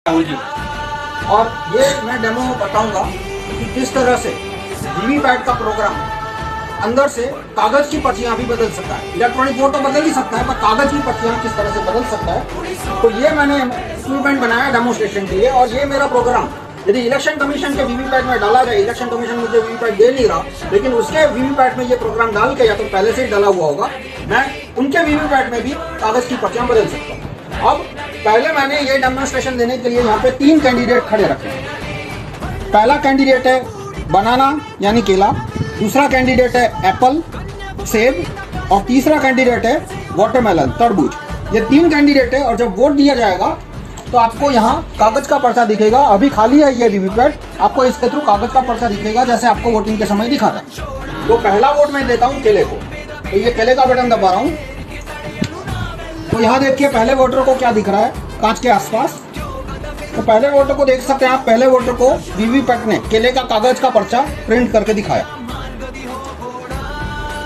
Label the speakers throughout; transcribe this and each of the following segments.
Speaker 1: राहुल जी। और ये मैं डेमो बताऊंगा कि किस तरह से वीवीपैट का प्रोग्राम अंदर से कागज की पर्चियां भी बदल सकता है। इलेक्ट्रॉनिक वोट तो बदल ही सकता है, पर कागज की पर्चियां किस तरह से बदल सकता है। तो ये मैंने इंस्ट्रूमेंट बनाया डेमोस्ट्रेशन के लिए। और ये मेरा प्रोग्राम यदि इलेक्शन कमीशन के वीवीपैट में डाला जाए, इलेक्शन कमीशन मुझे वीवीपैट दे नहीं रहा, लेकिन उसके वीवीपैट में ये प्रोग्राम डाल के, या तो पहले से ही डाला हुआ होगा, मैं उनके वीवीपैट में भी कागज की पर्चियां बदल सकता हूँ। अब पहले मैंने ये डेमोन्स्ट्रेशन देने के लिए यहाँ पे 3 कैंडिडेट खड़े रखे हैं। पहला कैंडिडेट है बनाना यानी केला, दूसरा कैंडिडेट है एप्पल सेब, और तीसरा कैंडिडेट है वाटरमेलन तरबूज। ये 3 कैंडिडेट है। और जब वोट दिया जाएगा तो आपको यहाँ कागज का पर्चा दिखेगा। अभी खाली है ये वीवीपैट, आपको इसके थ्रू कागज का पर्चा दिखेगा जैसे आपको वोटिंग के समय दिखा था। तो पहला वोट मैं देता हूँ केले को। तो ये केले का बटन दबा रहा हूँ। तो यहाँ देखिए पहले वोटर को क्या दिख रहा है कांच के आसपास। तो पहले वोटर को देख सकते हैं आप। पहले वोटर को वीवीपैट ने केले का कागज का पर्चा प्रिंट करके दिखाया।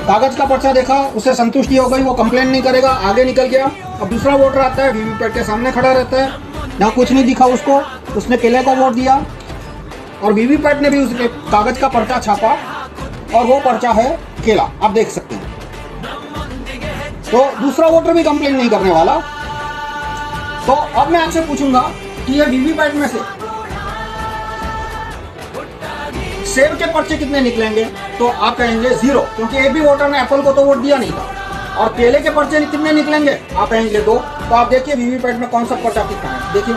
Speaker 1: कागज का पर्चा देखा, उसे संतुष्टि हो गई, वो कंप्लेन नहीं करेगा, आगे निकल गया। अब दूसरा वोटर आता है, वीवीपैट के सामने खड़ा रहता है, यहाँ कुछ नहीं दिखा उसको, उसने केले को वोट दिया और वीवीपैट ने भी उसके कागज का पर्चा छापा और वो पर्चा है केला, आप देख सकते हैं। तो दूसरा वोटर भी कंप्लेन नहीं करने वाला। तो अब मैं आपसे पूछूंगा कि ये वीवीपैट में से सेब के पर्चे कितने निकलेंगे। तो आप कहेंगे 0, क्योंकि एक भी वोटर ने एप्पल को तो वोट दिया नहीं था। और केले के पर्चे कितने निकलेंगे, आप कहेंगे 2। तो आप देखिए वीवीपैट में कौन सा पर्चा कितना है, देखिए।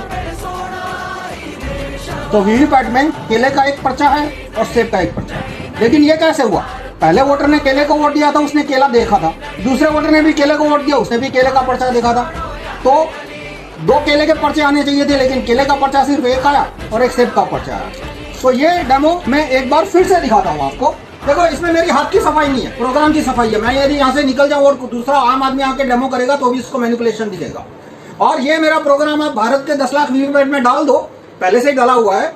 Speaker 1: तो वीवीपैट में केले का एक पर्चा है और सेब का एक पर्चा है। लेकिन ये कैसे हुआ, पहले वोटर ने केले को वोट दिया था, उसने केला देखा था, दूसरे वोटर ने भी केले को वोट दिया, उसने भी केले का पर्चा देखा था। तो 2 केले के पर्चे आने चाहिए थे, लेकिन केले का पर्चा सिर्फ एक आया और एक सेब का पर्चा आया। तो ये डेमो मैं एक बार फिर से दिखाता हूँ आपको। देखो इसमें मेरी हाथ की सफाई नहीं है, प्रोग्राम की सफाई है। मैं यदि यहाँ से निकल जाऊँ और दूसरा आम आदमी आके डेमो करेगा तो भी इसको मैनिपुलेशन दिखेगा। और ये मेरा प्रोग्राम आप भारत के 10 लाख वीवीपैट में डाल दो, पहले से ही डाला हुआ है,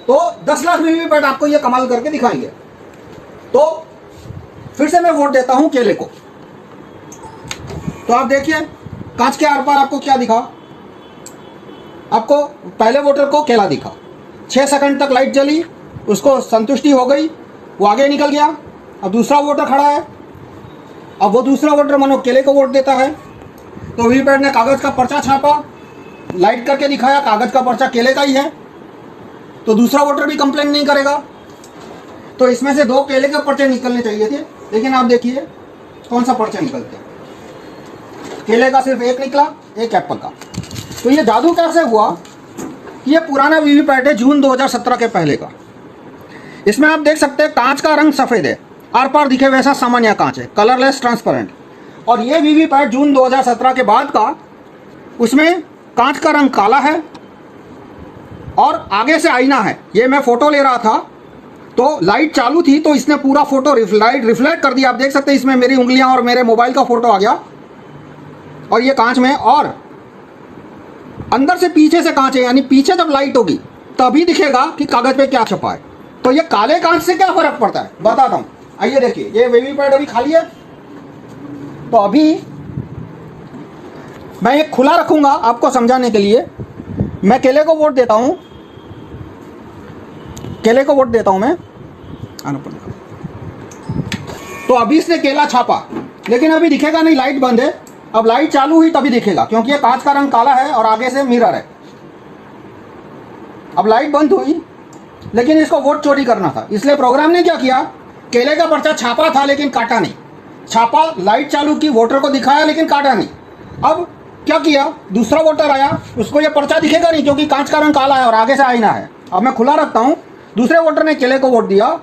Speaker 1: तो 10 लाख वीवीपैट आपको ये कमाल करके दिखाएंगे। तो फिर से मैं वोट देता हूं केले को। तो आप देखिए कांच के आर पार आपको क्या दिखा, आपको पहले वोटर को केला दिखा, 6 सेकंड तक लाइट जली, उसको संतुष्टि हो गई, वो आगे निकल गया। अब दूसरा वोटर खड़ा है, अब वो दूसरा वोटर मानो केले को वोट देता है। तो वीवीपैट ने कागज का पर्चा छापा, लाइट करके दिखाया, कागज का पर्चा केले का ही है। तो दूसरा वोटर भी कंप्लेन नहीं करेगा। तो इसमें से 2 केले के पर्चे निकलने चाहिए थे, लेकिन आप देखिए कौन सा पर्चा निकलते हैं। केले का सिर्फ एक निकला, एक एप्पल का। तो ये जादू कैसे हुआ, ये पुराना वीवीपैट है जून 2017 के पहले का। इसमें आप देख सकते हैं कांच का रंग सफेद है, आर पार दिखे वैसा सामान्य कांच है, कलरलेस ट्रांसपेरेंट। और ये वीवीपैट जून 2017 के बाद का, उसमें कांच का रंग काला है और आगे से आईना है। ये मैं फोटो ले रहा था तो लाइट चालू थी, तो इसने पूरा फोटो लाइट रिफ्लेक्ट कर दिया। आप देख सकते हैं इसमें मेरी उंगलियां और मेरे मोबाइल का फोटो आ गया। और ये कांच में, और अंदर से पीछे से कांच है, यानी पीछे जब लाइट होगी तभी दिखेगा कि कागज पे क्या छपा है। तो ये काले कांच से क्या फर्क पड़ता है बताता हूं। आइए देखिए, ये वीवीपैट अभी खाली है। तो अभी मैं ये खुला रखूंगा आपको समझाने के लिए। मैं केले को वोट देता हूं, केले को वोट देता हूं मैं। तो अभी इसने केला छापा, लेकिन अभी दिखेगा नहीं, लाइट बंद है। अब लाइट चालू हुई तभी दिखेगा, क्योंकि ये कांच का रंग काला है और आगे से मिरर है। अब लाइट बंद हुई, लेकिन इसको वोट चोरी करना था, इसलिए प्रोग्राम ने क्या किया, केले का पर्चा छापा था लेकिन काटा नहीं। छापा, लाइट चालू की, वोटर को दिखाया लेकिन काटा नहीं। अब क्या किया, दूसरा वोटर आया, उसको ये पर्चा दिखेगा नहीं क्योंकि कांच का रंग काला है और आगे से आईना है। अब मैं खुला रखता हूं, दूसरे वोटर ने केले को वोट दिया।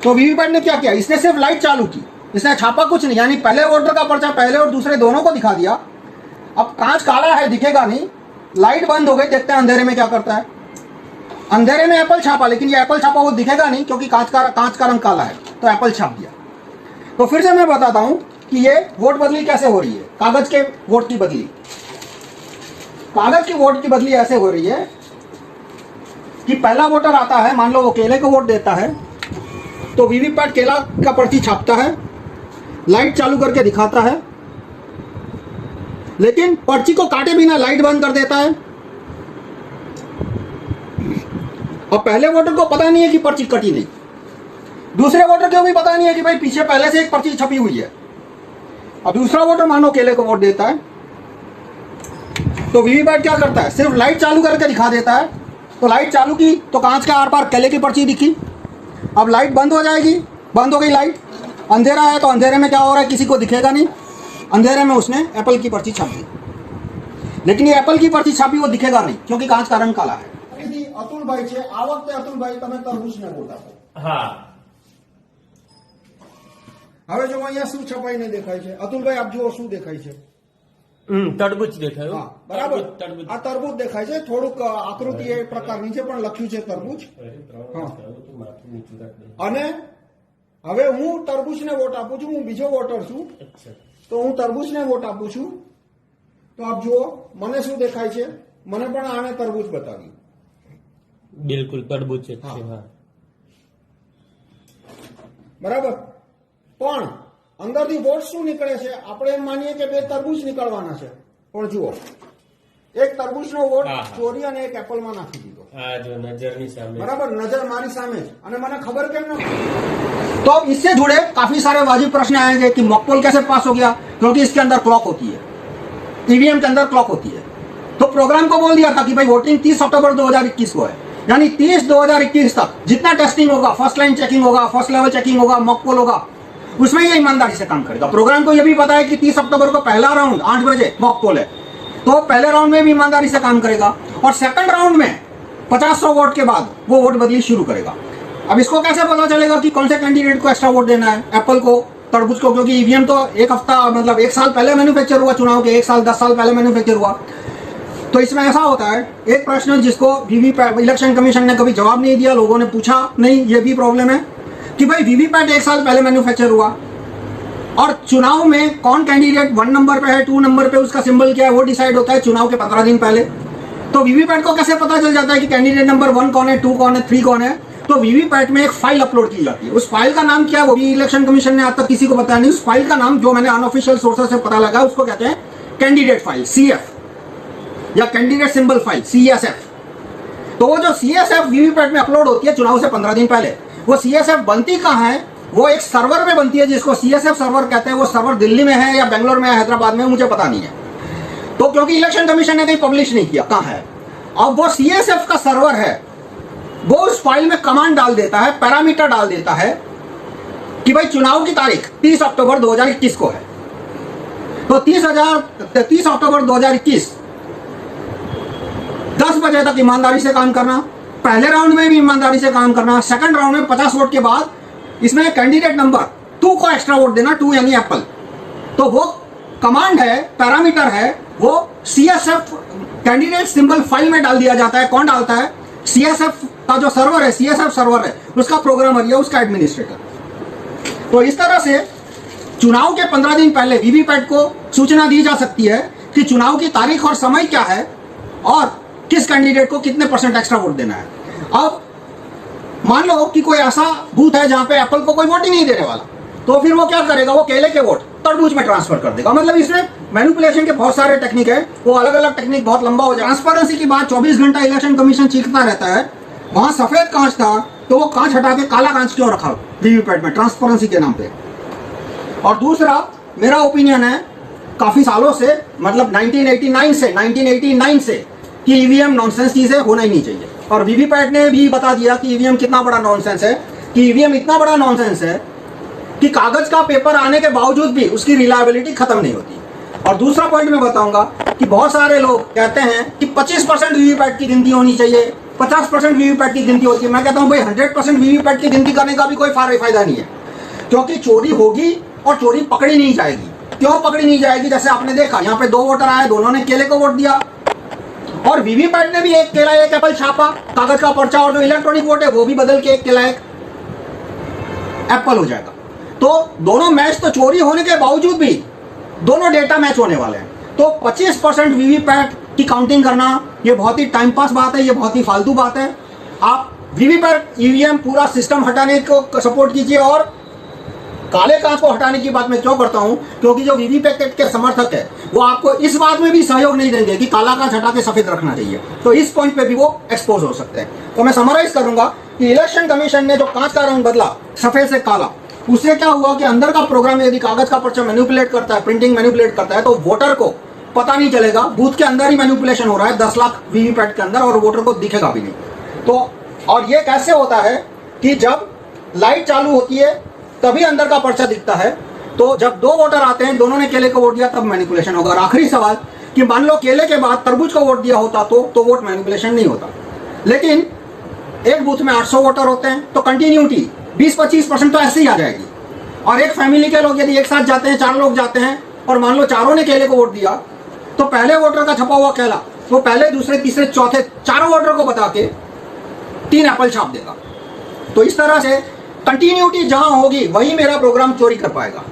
Speaker 1: तो वीवीपैट ने क्या किया, इसने सिर्फ लाइट चालू की, इसने छापा कुछ नहीं, यानी पहले वोटर का पर्चा पहले और दूसरे दोनों को दिखा दिया। अब कांच काला है, दिखेगा नहीं, लाइट बंद हो गई, देखते हैं अंधेरे में क्या करता है। अंधेरे में एप्पल छापा, लेकिन ये एप्पल छापा वो दिखेगा नहीं क्योंकि कांच का रंग काला है, तो एप्पल छाप दिया। तो फिर से मैं बताता हूं कि ये वोट बदली कैसे हो रही है। कागज के वोट की बदली, कागज की वोट की बदली ऐसे हो रही है कि पहला वोटर आता है, मान लो वो केले को वोट देता है, तो वीवीपैट केला का पर्ची छापता है, लाइट चालू करके दिखाता है, लेकिन पर्ची को काटे बिना लाइट बंद कर देता है अब पहले वोटर को पता नहीं है कि पर्ची कटी नहीं, दूसरे वोटर को भी पता नहीं है कि भाई पीछे पहले से एक पर्ची छपी हुई है। अब दूसरा वोटर मानो केले को वोट देता है, तो वीवीपैट क्या करता है, सिर्फ लाइट चालू करके दिखा देता है। तो लाइट चालू की तो कांच के आर पार केले की पर्ची दिखी। अब लाइट बंद हो जाएगी, बंद हो गई लाइट, अंधेरा है तो अंधेरे में क्या हो रहा है किसी को दिखेगा नहीं, अंधेरे में उसने एप्पल की पर्ची छाप दी। लेकिन ये एप्पल की पर्ची छापी वो दिखेगा नहीं क्योंकि कांच का रंग काला है। अतुलभाई છે, આ વખતે અતુલભાઈ તમે તરબૂચને વોટ આપો।
Speaker 2: હા,
Speaker 1: હવે જો અહીંયા શું છપાઈને દેખાય છે, અતુલભાઈ આપ જુઓ શું દેખાય છે।
Speaker 2: તરબૂચ દેખાયું।
Speaker 1: હા બરાબર,
Speaker 2: તરબૂચ
Speaker 1: આ તરબૂચ દેખાય છે, થોડુંક આકૃતિ એ પ્રકારની છે પણ લખ્યું છે તરબૂચ। હા, અને હવે હું તરબૂચને વોટ આપું છું, હું બીજો વોટર છું તો હું તરબૂચને વોટ આપું છું। તો આપ જુઓ મને શું દેખાય છે, મને પણ આને તરબૂચ બતાવ્યું।
Speaker 2: બિલકુલ તરબૂચ જ છે। હા,
Speaker 1: બરાબર, પણ અંદરથી વોટ શું નીકળે છે, આપણે એમ માનીએ કે બે તરબૂચ નીકળવાના છે, પણ જુઓ એક તરબૂચનો વોટ ચોરી અને એક એપલમાં નાખી દીધો।
Speaker 2: આ જો નજરની સામે,
Speaker 1: बराबर, नजर मारी सामने અને મને खबर કેમ न। तो अब इससे जुड़े काफी सारे वाजिब प्रश्न आएंगे कि मॉकपोल कैसे पास हो गया, क्योंकि इसके अंदर क्लॉक होती है, ईवीएम के अंदर क्लॉक होती है। तो प्रोग्राम को बोल दिया था कि भाई वोटिंग 30 अक्टूबर 2021 को है, यानी 30/2021 तक जितना टेस्टिंग होगा, फर्स्ट लाइन चेकिंग होगा, फर्स्ट लेवल चेकिंग होगा, मॉकपोल होगा, उसमें ये ईमानदारी से काम करेगा। प्रोग्राम को यह भी पता है कि 30 अक्टूबर को पहला राउंड 8 बजे मॉकपोल है, तो पहले राउंड में भी ईमानदारी से काम करेगा और सेकंड राउंड में 50-100 वोट के बाद वो वोट बदली शुरू करेगा। अब इसको कैसे पता चलेगा कि कौन से कैंडिडेट को एक्स्ट्रा वोट देना है, एप्पल को, तरबूज को, क्योंकि ईवीएम तो एक हफ्ता मतलब 1 साल पहले मैन्युफैक्चर हुआ, चुनाव के 1 साल 10 साल पहले मैन्युफैक्चर हुआ। तो इसमें ऐसा होता है, एक प्रश्न जिसको वीवीपैट इलेक्शन कमीशन ने कभी जवाब नहीं दिया, लोगों ने पूछा नहीं, ये भी प्रॉब्लम है कि भाई वीवीपैट 1 साल पहले मैन्युफैक्चर हुआ और चुनाव में कौन कैंडिडेट 1 नंबर पे है, 2 नंबर पे उसका सिंबल क्या है वो डिसाइड होता है चुनाव के 15 दिन पहले। तो वीवीपैट को कैसे पता चल जाता है कि कैंडिडेट नंबर 1 कौन है, 2 कौन है, 3 कौन है। तो वीवीपैट में एक फाइल अपलोड की जाती है, उस फाइल का नाम क्या है वो भी इलेक्शन कमीशन ने आज तक किसी को बताया नहीं। उस फाइल का नाम जो मैंने अनऑफिशियल सोर्सेस से पता लगा उसको कहते हैं कैंडिडेट फाइल, CF, या कैंडिडेट सिंबल फाइल, CSF। तो वो जो CSF वीवीपैट में अपलोड होती है चुनाव से 15 दिन पहले, वो CSF बनती कहाँ है, वो एक सर्वर में बनती है जिसको CSF सर्वर कहते हैं। वो सर्वर दिल्ली में है या बेंगलोर में है, हैदराबाद में, मुझे पता नहीं है, तो क्योंकि इलेक्शन कमीशन ने कहीं पब्लिश नहीं किया कहाँ है। अब वो CSF का सर्वर है, वो उस फाइल में कमांड डाल देता है, पैरामीटर डाल देता है कि भाई चुनाव की तारीख 30 अक्टूबर 2021 को है। तो 30 अक्टूबर 2021 10 बजे तक ईमानदारी से काम करना, पहले राउंड में भी ईमानदारी से काम करना, सेकंड राउंड में 50 वोट के बाद इसमें कैंडिडेट नंबर 2 को एक्स्ट्रा वोट देना, 2 यानी एप्पल। तो वो कमांड है, पैरामीटर है, वो CSF कैंडिडेट सिंबल फाइल में डाल दिया जाता है। कौन डालता है, CSF का जो सर्वर है, CSF सर्वर है, उसका प्रोग्रामर या उसका एडमिनिस्ट्रेटर। तो इस तरह से चुनाव के 15 दिन पहले वीवीपैट को सूचना दी जा सकती है कि चुनाव की तारीख और समय क्या है और किस कैंडिडेट को कितने % एक्स्ट्रा वोट देना है। अब मान लो कि कोई ऐसा बूथ है जहां पे एप्पल को कोई वोट ही नहीं देने वाला, तो फिर वो क्या करेगा, वो केले के वोट तरबूज में ट्रांसफर कर देगा। मतलब इसमें मैनिपुलेशन के बहुत सारे टेक्निक है, वो अलग अलग टेक्निक बहुत लंबा हो जाए। ट्रांसपेरेंसी की बात 24 घंटा इलेक्शन कमीशन चीखता रहता है। वहां सफेद कांच था तो वो कांच हटा के काला कांच क्यों रखा वीवीपैट में, ट्रांसपेरेंसी के नाम पे। और दूसरा मेरा ओपिनियन है काफी सालों से, मतलब 1989 से कि ईवीएम नॉनसेंस चीज है, होना ही नहीं चाहिए। और वीवीपैट ने भी बता दिया कि ईवीएम कितना बड़ा नॉनसेंस है, कि ईवीएम इतना बड़ा नॉनसेंस है कि कागज का पेपर आने के बावजूद भी उसकी रिलायबिलिटी खत्म नहीं होती। और दूसरा पॉइंट मैं बताऊंगा कि बहुत सारे लोग कहते हैं कि 25% वीवीपैट की गिनती होनी चाहिए, 50% वीवीपैट की गिनती होती है। मैं कहता हूं भाई 100% वीवीपैट की गिनती करने का भी कोई फायदा नहीं है, क्योंकि चोरी होगी और चोरी पकड़ी नहीं जाएगी। क्यों पकड़ी नहीं जाएगी, जैसे आपने देखा यहाँ पे 2 वोटर आए, दोनों ने केले को वोट दिया और वीवीपैट ने भी एक केला एक एप्पल छापा, कागज का पर्चा, और जो इलेक्ट्रॉनिक वोट है वो भी बदल के एक केला एक एप्पल हो जाएगा। तो दोनों मैच तो चोरी होने के बावजूद भी दोनों डेटा मैच होने वाले हैं। तो 25% वीवीपैट की काउंटिंग करना ये बहुत ही टाइम पास बात है, ये बहुत ही फालतू बात है। आप वीवीपैट ईवीएम पूरा सिस्टम हटाने को सपोर्ट कीजिए और काले कांच को हटाने की बात मैं क्यों करता हूं, क्योंकि जो वीवीपैट के समर्थक है वो आपको इस बात में भी सहयोग नहीं देंगे कि काला कांच हटा के सफेद रखना चाहिए, तो इस पॉइंट पे भी वो एक्सपोज हो सकते हैं। तो मैं समराइज करूंगा कि इलेक्शन कमीशन ने जो कांच का रंग बदला सफेद से काला, उससे क्या हुआ कि अंदर का प्रोग्राम यदि कागज का पर्चा मैनिपुलेट करता है, प्रिंटिंग मैनिपुलेट करता है, तो वोटर को पता नहीं चलेगा, बूथ के अंदर ही मैनिपुलेशन हो रहा है 10 लाख वीवीपैट के अंदर, और वोटर को दिखेगा भी नहीं। तो और ये कैसे होता है कि जब लाइट चालू होती है तभी अंदर का पर्चा दिखता है, तो जब दो वोटर आते हैं, दोनों ने केले को वोट दिया, तब मैनिपुलेशन होगा। और आखिरी सवाल कि मान लो केले के बाद तरबूज को वोट दिया होता तो वोट मैनिपुलेशन नहीं होता। लेकिन एक बूथ में 800 वोटर होते हैं, तो कंटिन्यूटी 20-25% तो ऐसे ही आ जाएगी। और एक फैमिली के लोग यदि एक साथ जाते हैं, 4 लोग जाते हैं, और मान लो चारों ने केले को वोट दिया, तो पहले वोटर का छपा हुआ केला वो पहले, दूसरे, तीसरे, चौथे, चारों वोटर को बता के 3 एप्पल छाप देगा। तो इस तरह से कंटिन्यूटी जहां होगी वही मेरा प्रोग्राम चोरी कर पाएगा।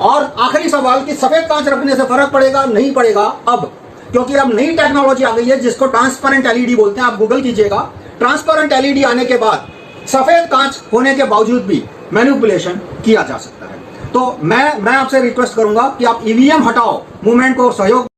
Speaker 1: और आखिरी सवाल कि सफेद कांच रखने से फर्क पड़ेगा नहीं पड़ेगा अब, क्योंकि अब नई टेक्नोलॉजी आ गई है जिसको ट्रांसपेरेंट एलईडी बोलते हैं। आप गूगल कीजिएगा, ट्रांसपेरेंट एलईडी आने के बाद सफेद कांच होने के बावजूद भी मैनिपुलेशन किया जा सकता है। तो मैं आपसे रिक्वेस्ट करूंगा कि आप ईवीएम हटाओ, मूवमेंट को सहयोग